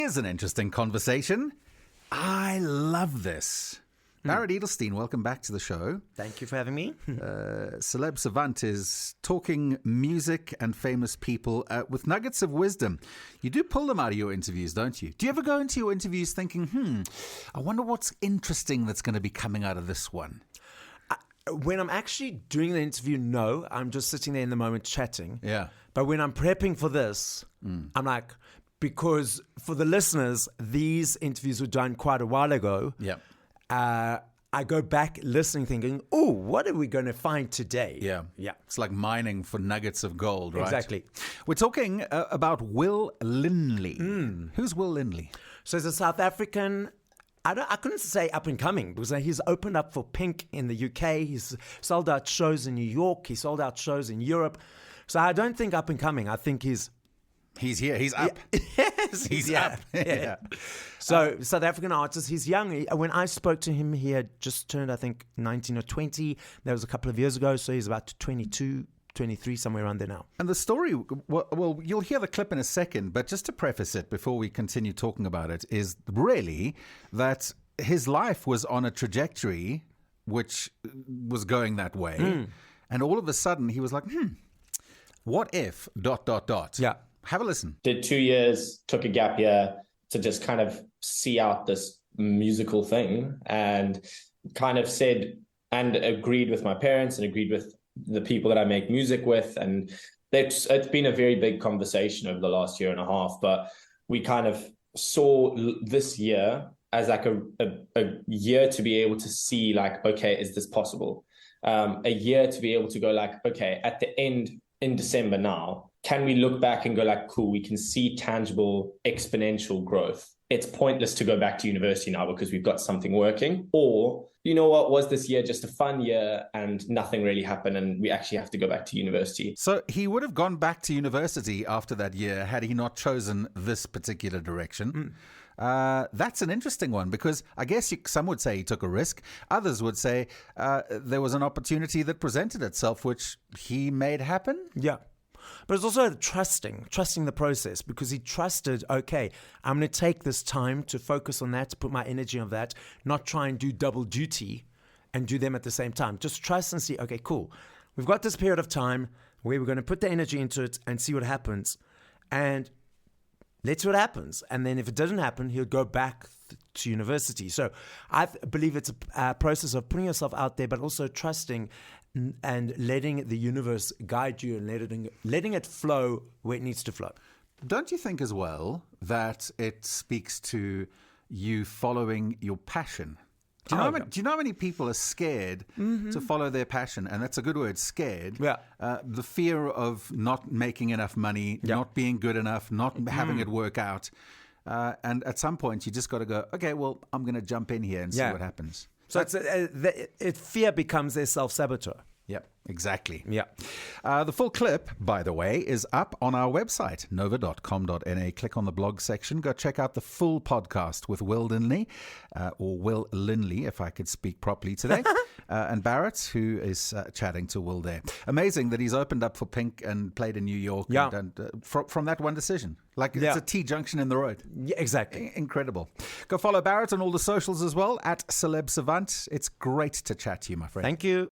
Here's an interesting conversation. I love this. Barret Edelstein, welcome back to the show. Thank you for having me. Celeb Savant is talking music and famous people with nuggets of wisdom. You do pull them out of your interviews, don't you? Do you ever go into your interviews thinking, I wonder what's interesting that's going to be coming out of this one? When I'm actually doing the interview, no. I'm just sitting there in the moment chatting. Yeah. But when I'm prepping for this, I'm like, because for the listeners, these interviews were done quite a while ago. Yeah. I go back listening, thinking, oh, what are we going to find today? Yeah. Yeah. It's like mining for nuggets of gold, right? Exactly. We're talking about Will Linley. Who's Will Linley? So he's a South African. I couldn't say up and coming because he's opened up for Pink in the UK. He's sold out shows in New York. He sold out shows in Europe. So I don't think up and coming. I think he's here. He's up. Yes, He's up. Yeah. So South African artist. He's young. When I spoke to him, he had just turned, I think, 19 or 20. That was a couple of years ago. So he's about 22, 23, somewhere around there now. And the story, well, you'll hear the clip in a second, but just to preface it before we continue talking about it, is really that his life was on a trajectory which was going that way. And all of a sudden he was like, what if ... Yeah. Have a listen. Did 2 years, took a gap year to just kind of see out this musical thing, and kind of said and agreed with my parents and agreed with the people that I make music with. And it's been a very big conversation over the last year and a half, but we kind of saw this year as like a year to be able to see like, okay, is this possible? A year to be able to go like, okay, at the end in December now, can we look back and go like, cool, we can see tangible exponential growth. It's pointless to go back to university now because we've got something working. Or, you know what, was this year just a fun year and nothing really happened and we actually have to go back to university? So he would have gone back to university after that year had he not chosen this particular direction. That's an interesting one because I guess some would say he took a risk. Others would say there was an opportunity that presented itself which he made happen. Yeah. But it's also trusting the process, because he trusted, okay, I'm going to take this time to focus on that, to put my energy on that, not try and do double duty and do them at the same time. Just trust and see, okay, cool. We've got this period of time where we're going to put the energy into it and see what happens. And let's see what happens. And then if it doesn't happen, he'll go back to university. So I believe it's a process of putting yourself out there, but also trusting and letting the universe guide you and letting it flow where it needs to flow. Don't you think as well that it speaks to you following your passion? Do you know how many people are scared to follow their passion? And that's a good word, scared. Yeah. The fear of not making enough money, not being good enough, not having it work out. And at some point, you just got to go, okay, well, I'm going to jump in here and see what happens. So fear becomes their self-saboteur. Yep, exactly. Yeah. The full clip, by the way, is up on our website, nova.com.na. Click on the blog section. Go check out the full podcast with Will Linley, or Will Linley, if I could speak properly today, and Barret, who is chatting to Will there. Amazing that he's opened up for Pink and played in New York and from that one decision. Like it's a T-junction in the road. Yeah, exactly. Incredible. Go follow Barret on all the socials as well, at Celeb Savant. It's great to chat to you, my friend. Thank you.